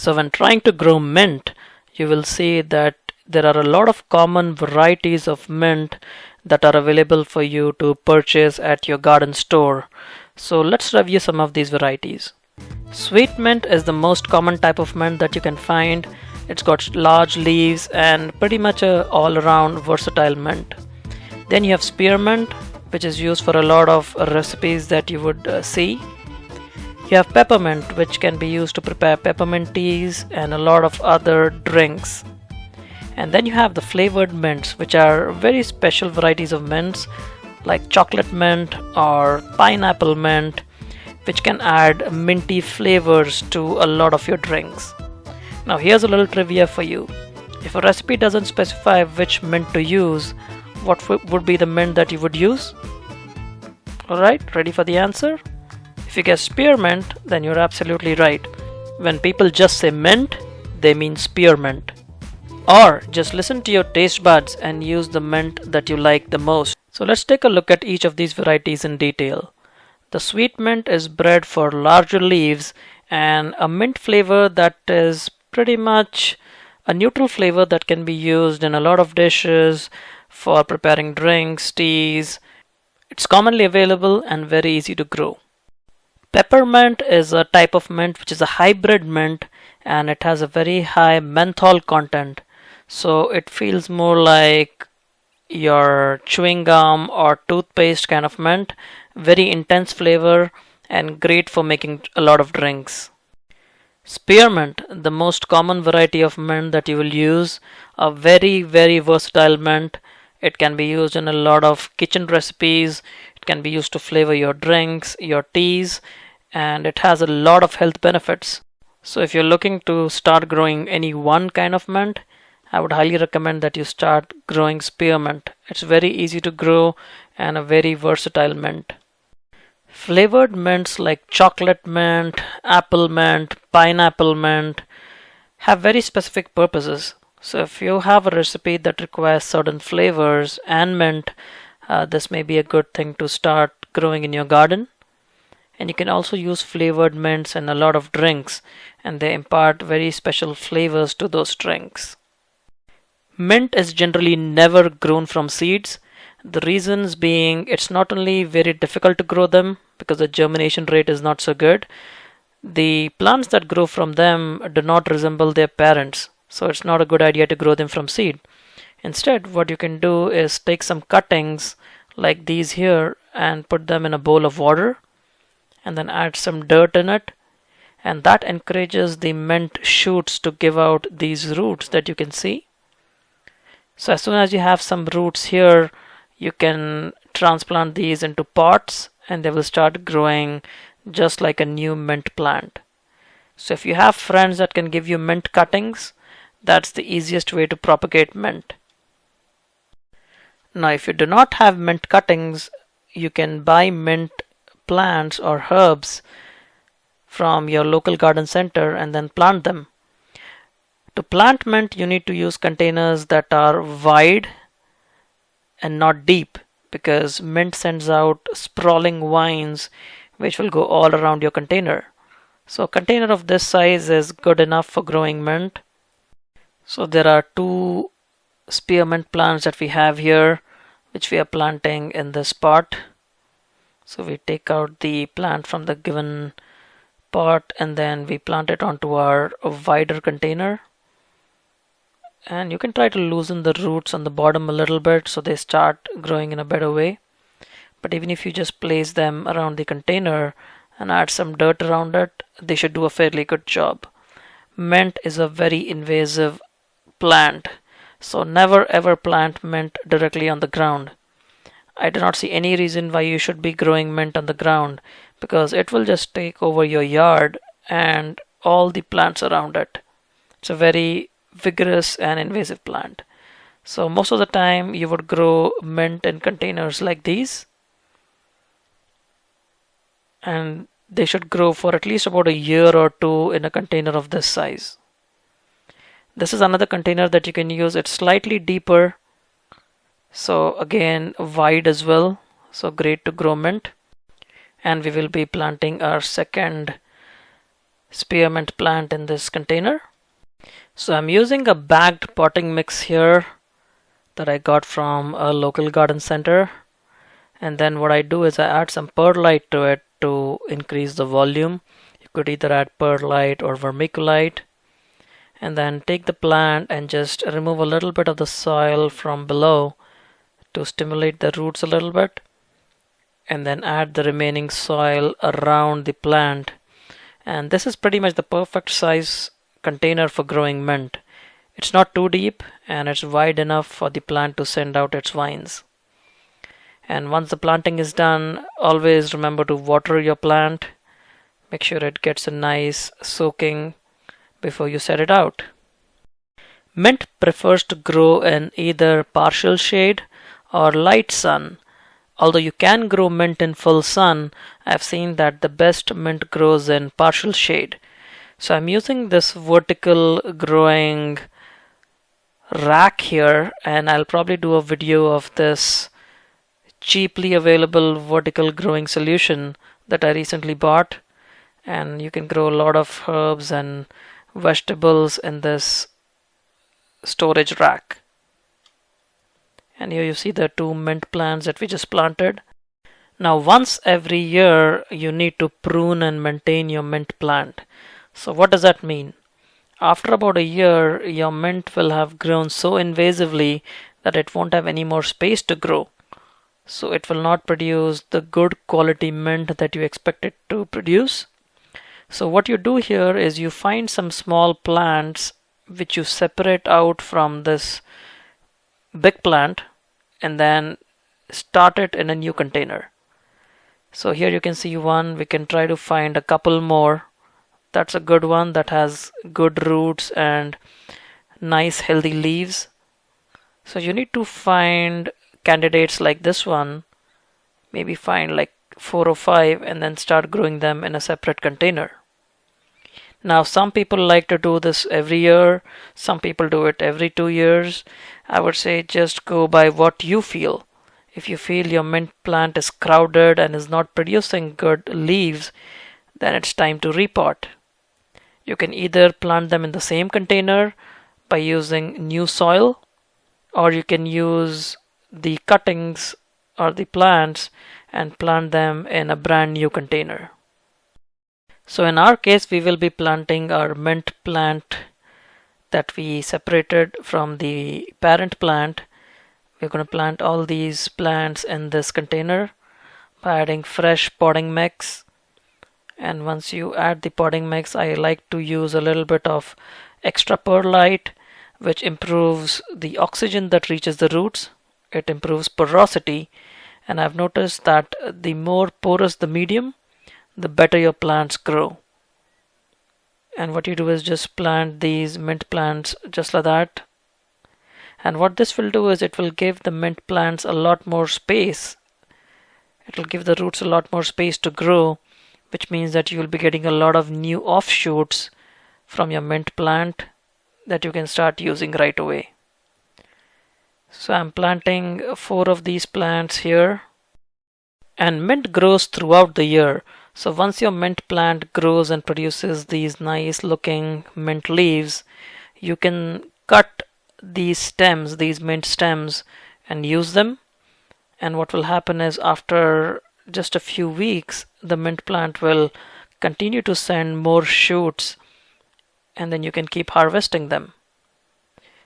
So when trying to grow mint, you will see that there are a lot of common varieties of mint that are available for you to purchase at your garden store. So let's review some of these varieties. Sweet mint is the most common type of mint that you can find. It's got large leaves and pretty much a all-around versatile mint. Then you have spearmint, which is used for a lot of recipes that you would see. You have peppermint, which can be used to prepare peppermint teas and a lot of other drinks. And then you have the flavored mints, which are very special varieties of mints like chocolate mint or pineapple mint, which can add minty flavors to a lot of your drinks. Now here's a little trivia for you. If a recipe doesn't specify which mint to use, what would be the mint that you would use? Alright, ready for the answer? If you guess spearmint, then you're absolutely right. When people just say mint, they mean spearmint. Or just listen to your taste buds and use the mint that you like the most. So let's take a look at each of these varieties in detail. The sweet mint is bred for larger leaves and a mint flavor that is pretty much a neutral flavor that can be used in a lot of dishes for preparing drinks, teas. It's commonly available and very easy to grow. Peppermint is a type of mint which is a hybrid mint, and it has a very high menthol content. So it feels more like your chewing gum or toothpaste kind of mint. Very intense flavor and great for making a lot of drinks. Spearmint, the most common variety of mint that you will use, a very versatile mint. It can be used in a lot of kitchen recipes. It can be used to flavor your drinks, your teas, and it has a lot of health benefits. So if you're looking to start growing any one kind of mint, I would highly recommend that you start growing spearmint. It's very easy to grow and a very versatile mint. Flavored mints like chocolate mint, apple mint, pineapple mint have very specific purposes. So if you have a recipe that requires certain flavors and mint, this may be a good thing to start growing in your garden. And you can also use flavored mints in a lot of drinks, and they impart very special flavors to those drinks. Mint is generally never grown from seeds. The reasons being it's not only very difficult to grow them because the germination rate is not so good. The plants that grow from them do not resemble their parents, so it's not a good idea to grow them from seed. Instead, what you can do is take some cuttings like these here and put them in a bowl of water and then add some dirt in it, and that encourages the mint shoots to give out these roots that you can see. So as soon as you have some roots here, you can transplant these into pots and they will start growing just like a new mint plant. So if you have friends that can give you mint cuttings, that's the easiest way to propagate mint. Now if you do not have mint cuttings, you can buy mint plants or herbs from your local garden center and then plant them. To plant mint, you need to use containers that are wide and not deep, because mint sends out sprawling vines which will go all around your container. So a container of this size is good enough for growing mint. So there are two spearmint plants that we have here, which we are planting in this pot. So we take out the plant from the given pot and then we plant it onto our wider container. And you can try to loosen the roots on the bottom a little bit so they start growing in a better way. But even if you just place them around the container and add some dirt around it, they should do a fairly good job. Mint is a very invasive plant, so never ever plant mint directly on the ground. I do not see any reason why you should be growing mint on the ground, because it will just take over your yard and all the plants around it. It's a very vigorous and invasive plant. So most of the time you would grow mint in containers like these, and they should grow for at least about a year or two in a container of this size. This is another container that you can use. It's slightly deeper, so again wide as well, so great to grow mint. And we will be planting our second spearmint plant in this container. So I'm using a bagged potting mix here that I got from a local garden center. And then what I do is I add some perlite to it to increase the volume. You could either add perlite or vermiculite. And then take the plant and just remove a little bit of the soil from below to stimulate the roots a little bit. And then add the remaining soil around the plant. And this is pretty much the perfect size container for growing mint. It's not too deep and it's wide enough for the plant to send out its vines. And once the planting is done, always remember to water your plant. Make sure it gets a nice soaking before you set it out. Mint prefers to grow in either partial shade or light sun. Although you can grow mint in full sun, I've seen that the best mint grows in partial shade. So I'm using this vertical growing rack here, and I'll probably do a video of this cheaply available vertical growing solution that I recently bought. And you can grow a lot of herbs and vegetables in this storage rack. And here you see the 2 mint plants that we just planted. Now once every year you need to prune and maintain your mint plant. So what does that mean? After about a year, your mint will have grown so invasively that it won't have any more space to grow. So it will not produce the good quality mint that you expect it to produce. So what you do here is you find some small plants which you separate out from this big plant and then start it in a new container. So here you can see one. We can try to find a couple more. That's a good one that has good roots and nice healthy leaves. So you need to find candidates like this one, maybe find like 4 or 5 and then start growing them in a separate container. Now some people like to do this every year, some people do it every 2 years. I would say just go by what you feel. If you feel your mint plant is crowded and is not producing good leaves, then it's time to repot. You can either plant them in the same container by using new soil, or you can use the cuttings or the plants and plant them in a brand new container. So in our case, we will be planting our mint plant that we separated from the parent plant. We're going to plant all these plants in this container by adding fresh potting mix. And once you add the potting mix, I like to use a little bit of extra perlite, which improves the oxygen that reaches the roots. It improves porosity, and I've noticed that the more porous the medium, the better your plants grow. And what you do is just plant these mint plants just like that. And what this will do is it will give the mint plants a lot more space. It will give the roots a lot more space to grow, which means that you will be getting a lot of new offshoots from your mint plant that you can start using right away. So I'm planting 4 of these plants here. And mint grows throughout the year. So once your mint plant grows and produces these nice looking mint leaves, you can cut these stems, these mint stems, and use them. And what will happen is after just a few weeks, the mint plant will continue to send more shoots, and then you can keep harvesting them.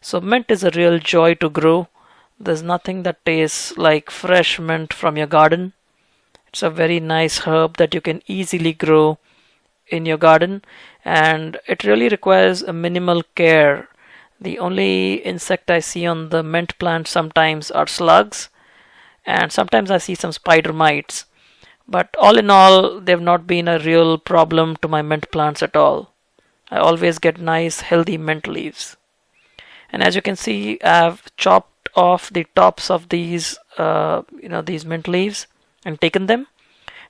So mint is a real joy to grow. There's nothing that tastes like fresh mint from your garden. It's a very nice herb that you can easily grow in your garden, and it really requires a minimal care. The only insect I see on the mint plant sometimes are slugs, and sometimes I see some spider mites. But all in all, they've not been a real problem to my mint plants at all. I always get nice healthy mint leaves. And as you can see, I've chopped off the tops of these these mint leaves and taken them,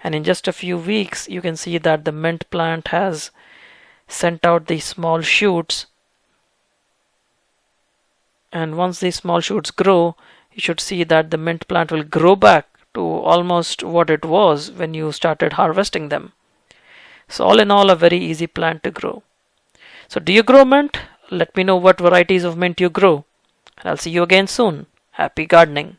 and in just a few weeks you can see that the mint plant has sent out these small shoots, and once these small shoots grow, you should see that the mint plant will grow back to almost what it was when you started harvesting them. So all in all, a very easy plant to grow. So do you grow mint? Let me know what varieties of mint you grow. And I'll see you again soon. Happy gardening.